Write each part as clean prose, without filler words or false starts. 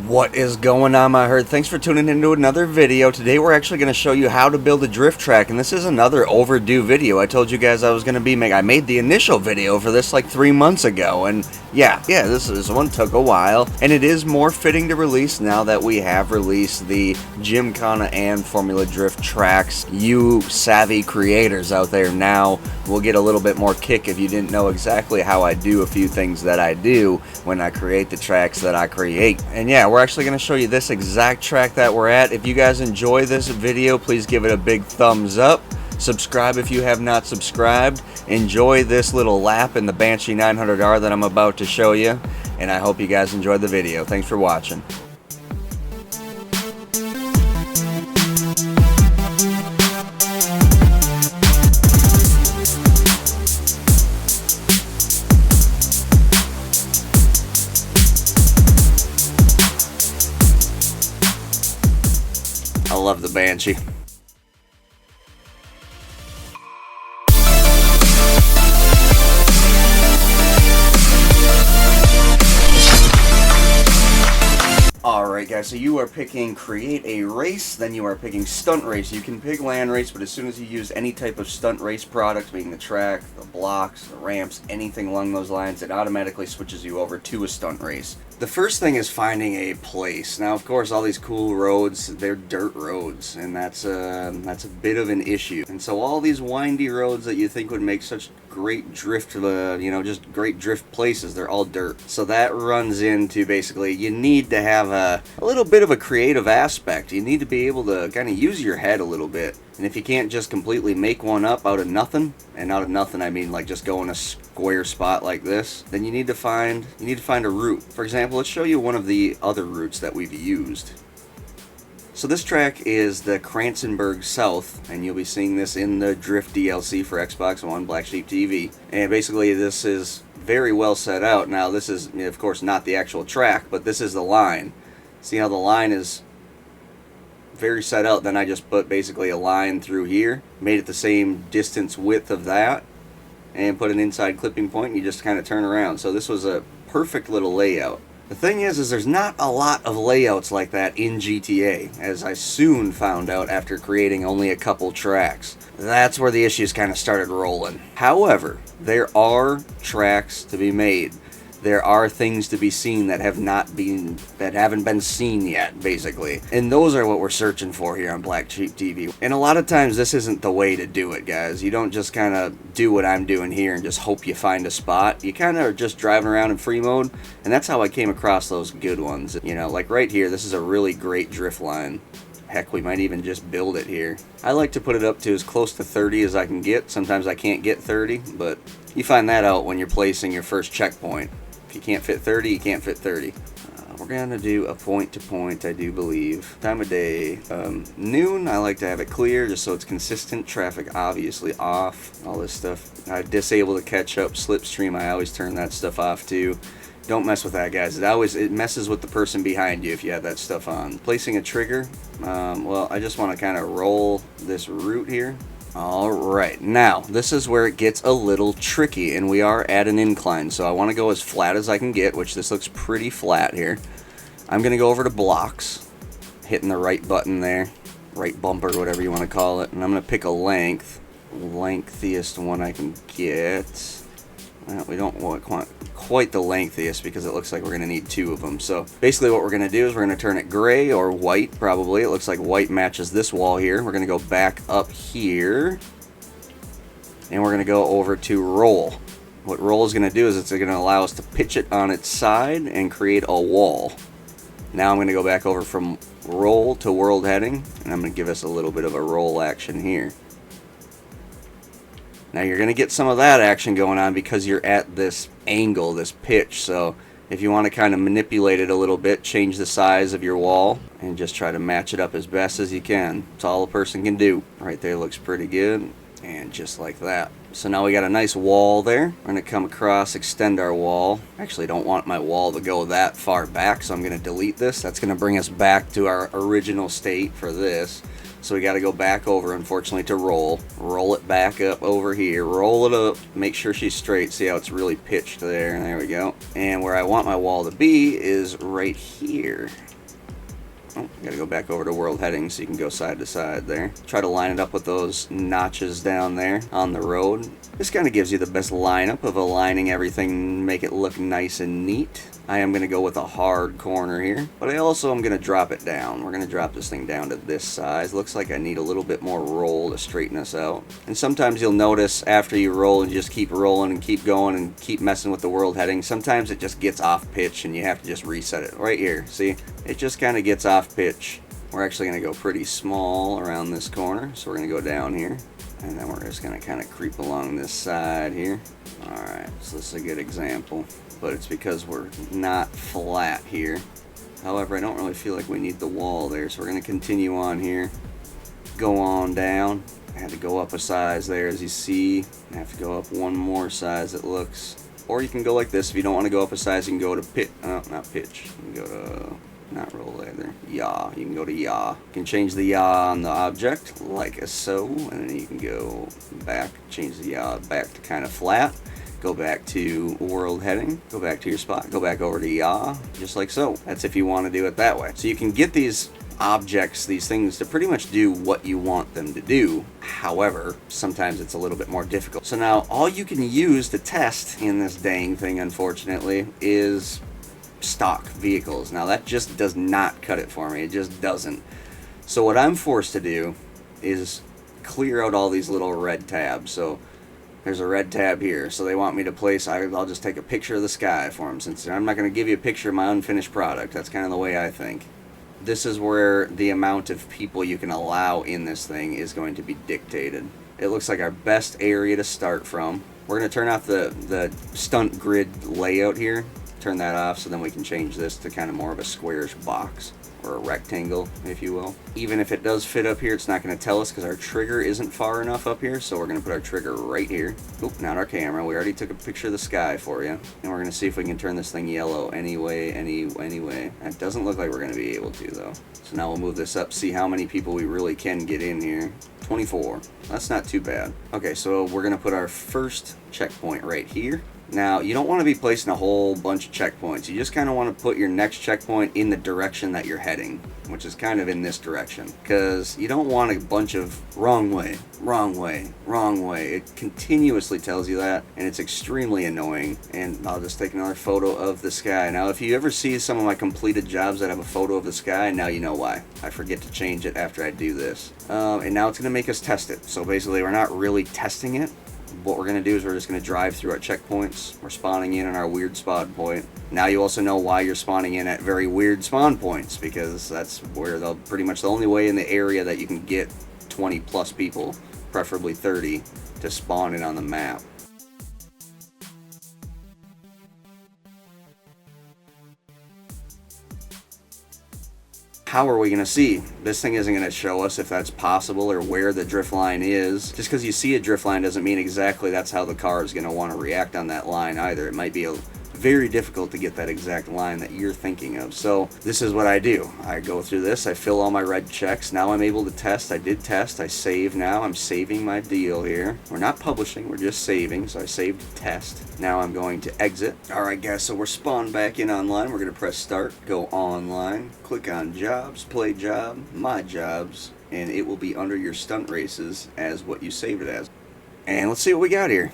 What is going on, my herd? Thanks for tuning into another video. Today we're actually going to show you how to build a drift track, and this is another overdue video. I told you guys I was going to be I made the initial video for this like 3 months ago, and yeah, this one took a while, and it is more fitting to release now that we have released the Gymkhana and Formula Drift tracks. You savvy creators out there now will get a little bit more kick if you didn't know exactly how I do a few things that I do when I create the tracks that I create. And yeah, we're actually going to show you this exact track that we're at. If you guys enjoy this video, please give it a big thumbs up. Subscribe if you have not subscribed. Enjoy this little lap in the Banshee 900R that I'm about to show you. And I hope you guys enjoyed the video. Thanks for watching. I love the Banshee. Alright guys, so you are picking create a race, then you are picking stunt race. You can pick land race, but as soon as you use any type of stunt race product, being the track, the blocks, the ramps, anything along those lines, it automatically switches you over to a stunt race. The first thing is finding a place. Now, of course, all these cool roads, they're dirt roads, and that's a bit of an issue. And so all these windy roads that you think would make such great drift, just great drift places, they're all dirt. So that runs into basically you need to have a little bit of a creative aspect. You need to be able to kind of use your head a little bit. And if you can't just completely make one up out of nothing, and out of nothing I mean like just go in a square spot like this, then you need to find a route. For example, let's show you one of the other routes that we've used. So this track is the Kranzenberg South, and you'll be seeing this in the Drift DLC for Xbox One, Blacksheep TV. And basically this is very well set out. Now this is, of course, not the actual track, but this is the line. See how the line is very set out? Then I just put basically a line through here, made it the same distance width of that, and put an inside clipping point, and you just kind of turn around. So this was a perfect little layout. The thing is there's not a lot of layouts like that in GTA, as I soon found out after creating only a couple tracks. That's where the issues kind of started rolling. However, there are tracks to be made. There are things to be seen that haven't been seen yet, basically. And those are what we're searching for here on Blacksheep TV. And a lot of times this isn't the way to do it, guys. You don't just kind of do what I'm doing here and just hope you find a spot. You kind of are just driving around in free mode, and that's how I came across those good ones. You know, like right here, this is a really great drift line. Heck, we might even just build it here. I like to put it up to as close to 30 as I can get. Sometimes I can't get 30, but you find that out when you're placing your first checkpoint. You can't fit 30, you can't fit 30. We're going to do a point-to-point, I do believe. Time of day, noon. I like to have it clear just so it's consistent. Traffic obviously off. All this stuff. I disable the catch-up slipstream. I always turn that stuff off too. Don't mess with that, guys. It messes with the person behind you if you have that stuff on. Placing a trigger. Well, I just want to kind of roll this route here. Alright, now this is where it gets a little tricky, and we are at an incline, so I want to go as flat as I can get, which this looks pretty flat here. I'm going to go over to blocks, hitting the right button there, right bumper, whatever you want to call it, and I'm going to pick a lengthiest one I can get. Well, we don't want quite the lengthiest because it looks like we're going to need two of them. So basically what we're going to do is we're going to turn it gray or white, probably. It looks like white matches this wall here. We're going to go back up here, and we're going to go over to roll. What roll is going to do is it's going to allow us to pitch it on its side and create a wall. Now I'm going to go back over from roll to world heading, and I'm going to give us a little bit of a roll action here. Now you're going to get some of that action going on because you're at this angle, this pitch. So if you want to kind of manipulate it a little bit, change the size of your wall and just try to match it up as best as you can. That's all a person can do. Right there looks pretty good. And just like that. So now we got a nice wall there. We're going to come across, extend our wall. Actually, don't want my wall to go that far back, so I'm going to delete this. That's going to bring us back to our original state for this. So we got to go back over, unfortunately, to roll it back up over here, roll it up, make sure she's straight. See how it's really pitched there? There we go. And where I want my wall to be is right here. Oh, gotta go back over to world heading so you can go side to side there. Try to line it up with those notches down there on the road. This kind of gives you the best lineup of aligning everything, make it look nice and neat. I am going to go with a hard corner here, but I also am going to drop it down. We're going to drop this thing down to this size. Looks like I need a little bit more roll to straighten us out. And sometimes you'll notice after you roll and just keep rolling and keep going and keep messing with the world heading, sometimes it just gets off pitch and you have to just reset it. Right here, see? It just kind of gets off pitch. We're actually going to go pretty small around this corner, so we're going to go down here. And then we're just going to kind of creep along this side here. Alright, so this is a good example. But it's because we're not flat here. However, I don't really feel like we need the wall there, so we're going to continue on here. Go on down. I had to go up a size there, as you see. I have to go up one more size, it looks. Or you can go like this. If you don't want to go up a size, you can go to not pitch. You can go to... not roll either. Yaw. You can go to yaw. You can change the yaw on the object, like so, and then you can go back, change the yaw back to kind of flat. Go back to world heading, go back to your spot, go back over to yaw, just like so. That's if you want to do it that way. So you can get these objects, these things, to pretty much do what you want them to do. However, sometimes it's a little bit more difficult. So now all you can use to test in this dang thing, unfortunately, is stock vehicles. Now that just does not cut it for me. It just doesn't. So what I'm forced to do is clear out all these little red tabs. So there's a red tab here. So they want me to place, I'll just take a picture of the sky for them, since I'm not going to give you a picture of my unfinished product. That's kind of the way I think. This is where the amount of people you can allow in this thing is going to be dictated. It looks like our best area to start from. We're going to turn off the stunt grid layout here. Turn that off so then we can change this to kind of more of a squarish box, or a rectangle, if you will. Even if it does fit up here, it's not going to tell us because our trigger isn't far enough up here, so we're going to put our trigger right here. Oop, not our camera. We already took a picture of the sky for you. And we're going to see if we can turn this thing yellow anyway. It doesn't look like we're going to be able to, though. So now we'll move this up, see how many people we really can get in here. 24. That's not too bad. Okay, so we're going to put our first checkpoint right here. Now, you don't want to be placing a whole bunch of checkpoints. You just kind of want to put your next checkpoint in the direction that you're heading, which is kind of in this direction. Because you don't want a bunch of wrong way, wrong way, wrong way. It continuously tells you that, and it's extremely annoying. And I'll just take another photo of the sky. Now, if you ever see some of my completed jobs that have a photo of the sky, now you know why. I forget to change it after I do this. And now it's going to make us test it. So basically, we're not really testing it. What we're going to do is we're just going to drive through our checkpoints. We're spawning in on our weird spawn point. Now you also know why you're spawning in at very weird spawn points, because that's where pretty much the only way in the area that you can get 20 plus people, preferably 30, to spawn in on the map. How are we going to see? This thing isn't going to show us if that's possible or where the drift line is. Just because you see a drift line doesn't mean exactly that's how the car is going to want to react on that line either. It might be very difficult to get that exact line that you're thinking of. So this is what I do. I go through this, I fill all my red checks. Now I'm able to test. I did test. I save now. I'm saving my deal here. We're not publishing, we're just saving. So I saved test. Now I'm going to exit. Alright guys, so we're spawned back in online. We're going to press start, go online, click on jobs, play job, my jobs, and it will be under your stunt races as what you saved it as. And let's see what we got here.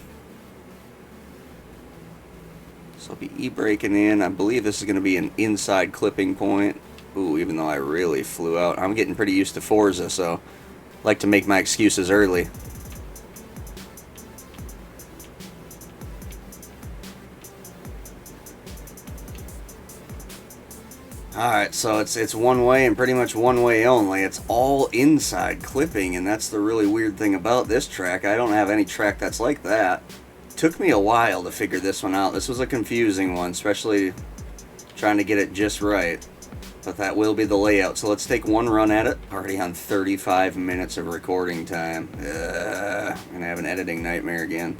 So I'll be e-braking in. I believe this is going to be an inside clipping point. Ooh, even though I really flew out. I'm getting pretty used to Forza, so I like to make my excuses early. Alright, so it's one way and pretty much one way only. It's all inside clipping, and that's the really weird thing about this track. I don't have any track that's like that. Took me a while to figure this one out. This was a confusing one, especially trying to get it just right. But that will be the layout. So let's take one run at it. Already on 35 minutes of recording time. I'm gonna have an editing nightmare again.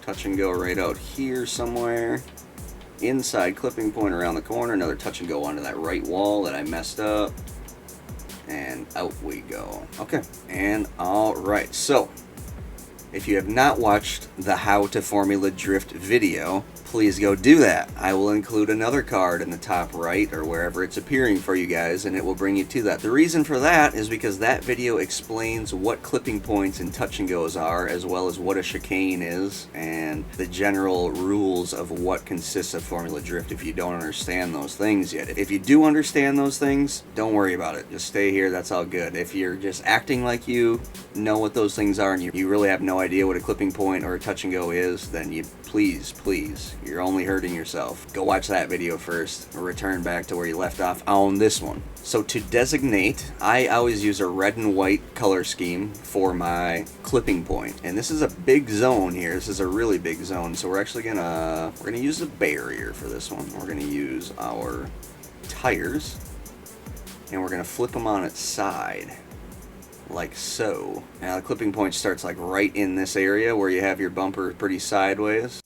Touch and go right out here somewhere. inside clipping point around the corner, another touch and go onto that right wall that I messed up, and out we go. Okay, and alright, so if you have not watched the How to Formula Drift video, please go do that. I will include another card in the top right or wherever it's appearing for you guys, and it will bring you to that. The reason for that is because that video explains what clipping points and touch and goes are, as well as what a chicane is and the general rules of what consists of Formula Drift if you don't understand those things yet. If you do understand those things, don't worry about it. Just stay here, that's all good. If you're just acting like you know what those things are and you really have no idea what a clipping point or a touch and go is, then you please, you're only hurting yourself. Go watch that video first, or return back to where you left off on this one. So to designate, I always use a red and white color scheme for my clipping point. And this is a big zone here. This is a really big zone. So we're actually gonna use a barrier for this one. We're gonna use our tires, and we're gonna flip them on its side, like so. Now the clipping point starts like right in this area where you have your bumper pretty sideways.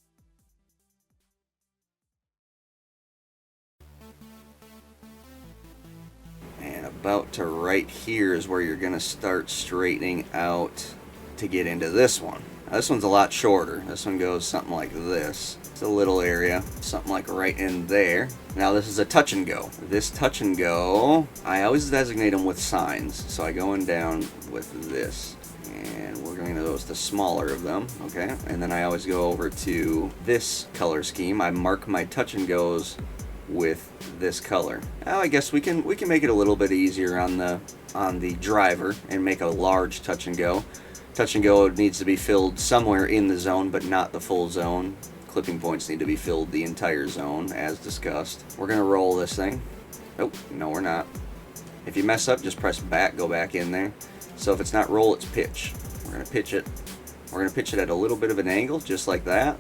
And about to right here is where you're gonna start straightening out to get into this one. Now this one's a lot shorter. This one goes something like this. It's a little area, something like right in there. Now this is a touch and go. This touch and go, I always designate them with signs. So I go in down with this, and we're going to go with the smaller of them, okay? And then I always go over to this color scheme. I mark my touch and goes with this color. Now I guess we can make it a little bit easier on the driver and make a large touch and go. Touch and go needs to be filled somewhere in the zone, but not the full zone. Clipping points need to be filled the entire zone, as discussed. We're gonna roll this thing. Oh, no we're not. If you mess up, just press back, go back in there. So if it's not roll, it's pitch. We're gonna pitch it. We're gonna pitch it at a little bit of an angle, just like that.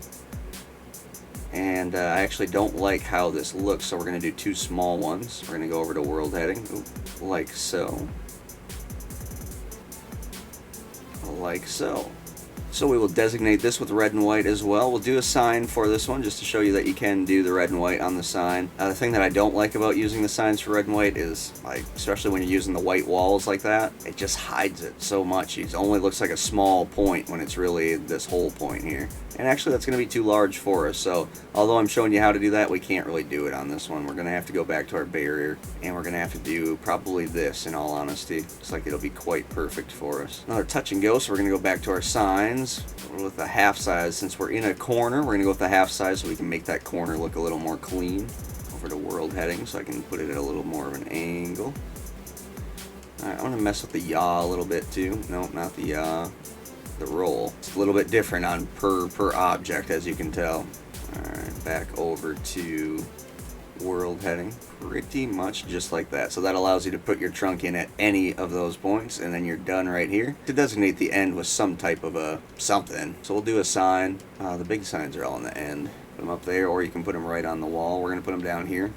And I actually don't like how this looks, so we're gonna do two small ones. We're gonna go over to world heading, like so. Like so. So we will designate this with red and white as well. We'll do a sign for this one just to show you that you can do the red and white on the sign. The thing that I don't like about using the signs for red and white is, like, especially when you're using the white walls like that, it just hides it so much. It only looks like a small point when it's really this whole point here. And actually that's going to be too large for us, so although I'm showing you how to do that, we can't really do it on this one. We're going to have to go back to our barrier, and we're going to have to do probably this, in all honesty. Looks like it'll be quite perfect for us. Another touch and go, so we're going to go back to our signs with the half size. Since we're in a corner, we're going to go with the half size so we can make that corner look a little more clean. Over to world heading, so I can put it at a little more of an angle. Alright, I want to mess with the yaw a little bit too. Nope, not the yaw. The roll. It's a little bit different on per object, as you can tell. Alright, back over to world heading. Pretty much just like that. So that allows you to put your trunk in at any of those points, and then you're done right here. To designate the end with some type of a something. So we'll do a sign. The big signs are all on the end. Put them up there, or you can put them right on the wall. We're going to put them down here.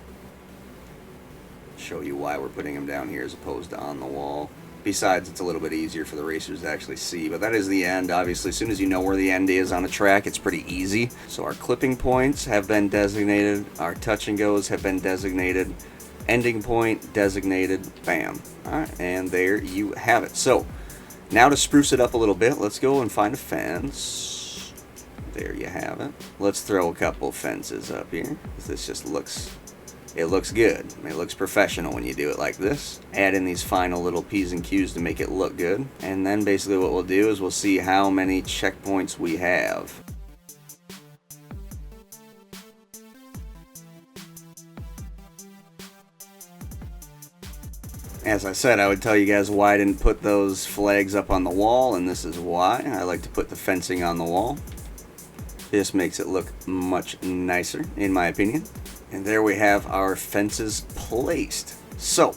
Show you why we're putting them down here as opposed to on the wall. Besides, it's a little bit easier for the racers to actually see, but that is the end. Obviously, as soon as you know where the end is on a track, it's pretty easy. So our clipping points have been designated, our touch and goes have been designated, ending point designated, bam. Alright, and there you have it. So, now to spruce it up a little bit, let's go and find a fence. There you have it. Let's throw a couple fences up here. This just looks... It looks good. It looks professional when you do it like this. Add in these final little P's and Q's to make it look good. And then basically what we'll do is we'll see how many checkpoints we have. As I said, I would tell you guys why I didn't put those flags up on the wall, and this is why. I like to put the fencing on the wall. This makes it look much nicer, in my opinion. And there we have our fences placed. So,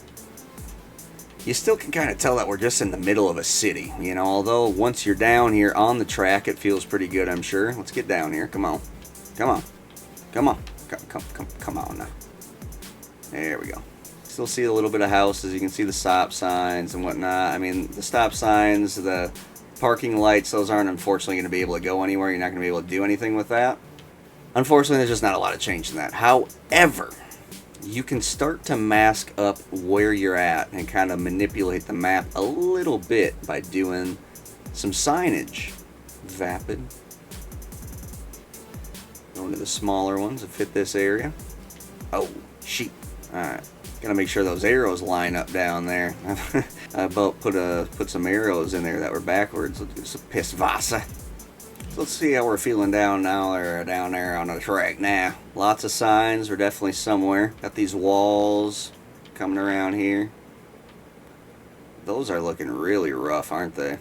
you still can kind of tell that we're just in the middle of a city, you know, although once you're down here on the track, it feels pretty good, I'm sure. Let's get down here. Come on. Come on. Come on. Come on now. There we go. Still see a little bit of houses. You can see the stop signs and whatnot. I mean, the stop signs, the parking lights, those aren't unfortunately going to be able to go anywhere. You're not going to be able to do anything with that. Unfortunately, there's just not a lot of change in that. However, you can start to mask up where you're at and kind of manipulate the map a little bit by doing some signage. Vapid. Going to the smaller ones that fit this area. Oh, sheep. Alright. Gotta make sure those arrows line up down there. I about put some arrows in there that were backwards. Let's get some piss Vasa. So let's see how we're feeling down there on the track now. Lots of signs. We're definitely somewhere. Got these walls coming around here. Those are looking really rough, aren't they?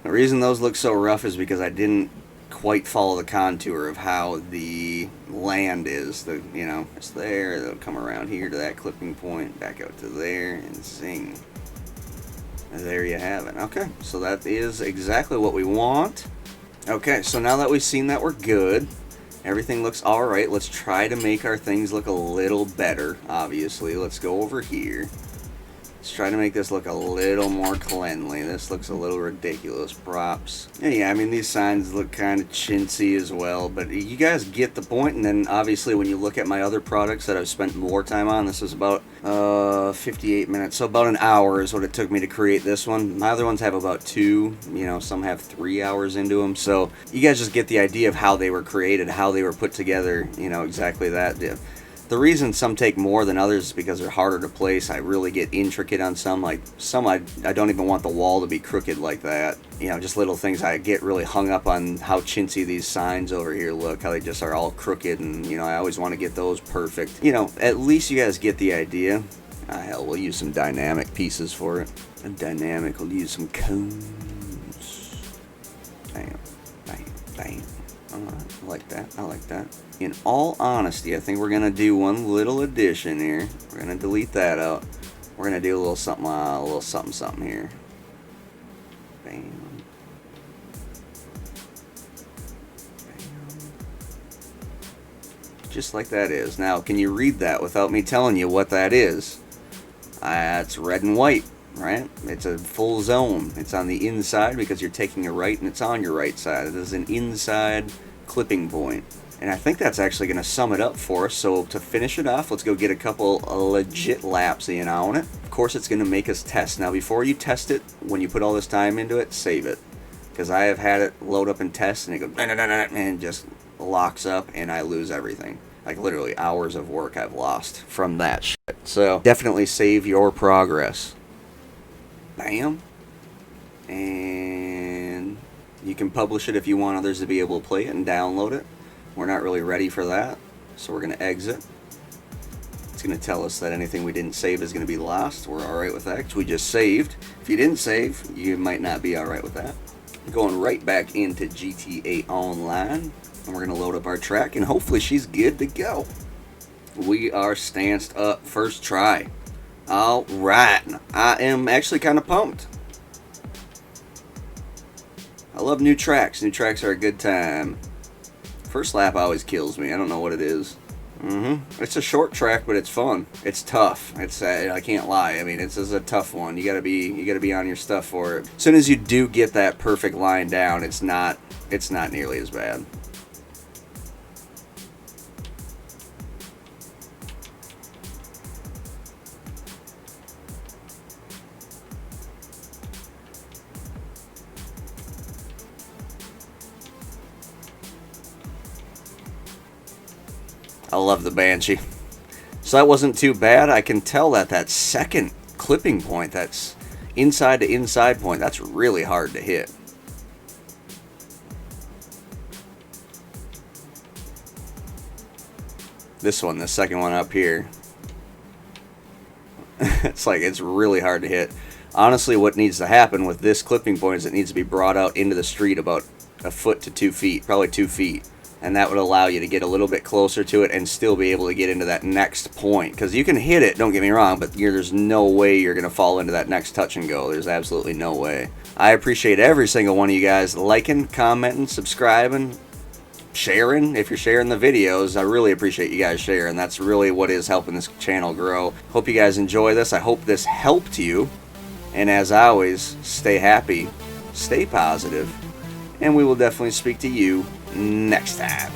The reason those look so rough is because I didn't quite follow the contour of how the land is. You know, it's there. They'll come around here to that clipping point, back out to there, and zing. And there you have it. Okay, so that is exactly what we want. Okay, so now that we've seen that we're good, everything looks alright. Let's try to make our things look a little better, obviously. Let's go over here. Let's try to make this look a little more cleanly. This looks a little ridiculous. Props. Yeah, I mean, these signs look kind of chintzy as well, but you guys get the point. And then, obviously, when you look at my other products that I've spent more time on, this was about 58 minutes. So about an hour is what it took me to create this one. My other ones have about 2. You know, some have 3 hours into them. So you guys just get the idea of how they were created, how they were put together, you know, exactly that. The reason some take more than others is because they're harder to place. I really get intricate on some. Like some, I don't even want the wall to be crooked like that. You know, just little things. I get really hung up on how chintzy these signs over here look, how they just are all crooked, and, you know, I always want to get those perfect. You know, at least you guys get the idea. Hell, we'll use some dynamic pieces for it. Dynamic, we'll use some cones. Bam, bam, bam. I like that. I like that. In all honesty, I think we're gonna do one little addition here. We're gonna delete that out. We're gonna do a little something here. Bam. Bam. Just like that is. Now, can you read that without me telling you what that is? It's red and white, right? It's a full zone. It's on the inside because you're taking a right and it's on your right side. It is an inside clipping point. And I think that's actually going to sum it up for us. So to finish it off, let's go get a couple legit laps in on it. Of course, it's going to make us test. Now, before you test it, when you put all this time into it, save it. Because I have had it load up and test, and it goes, and just locks up, and I lose everything. Like, literally, hours of work I've lost from that shit. So, definitely save your progress. Bam. And you can publish it if you want others to be able to play it and download it. We're not really ready for that, so we're going to exit. It's going to tell us that anything we didn't save is going to be lost. We're alright with that because we just saved. If you didn't save, you might not be alright with that. Going right back into GTA Online, and we're going to load up our track, and hopefully she's good to go. We are stanced up first try. Alright, I am actually kind of pumped. I love new tracks. New tracks are a good time. First lap always kills me. I don't know what it is. It's a short track, but it's fun. It's tough. It's I can't lie. I mean, it's a tough one. You gotta be on your stuff for it. As soon as you do get that perfect line down, it's not nearly as bad. I love the Banshee. So that wasn't too bad. I can tell that second clipping point, that's inside to inside point, that's really hard to hit. This one, the second one up here, it's really hard to hit. Honestly, what needs to happen with this clipping point is it needs to be brought out into the street about a foot to 2 feet, probably 2 feet. And that would allow you to get a little bit closer to it and still be able to get into that next point. Because you can hit it, don't get me wrong, but there's no way you're going to fall into that next touch and go. There's absolutely no way. I appreciate every single one of you guys liking, commenting, subscribing, sharing. If you're sharing the videos, I really appreciate you guys sharing. That's really what is helping this channel grow. Hope you guys enjoy this. I hope this helped you. And as always, stay happy, stay positive, and we will definitely speak to you next time.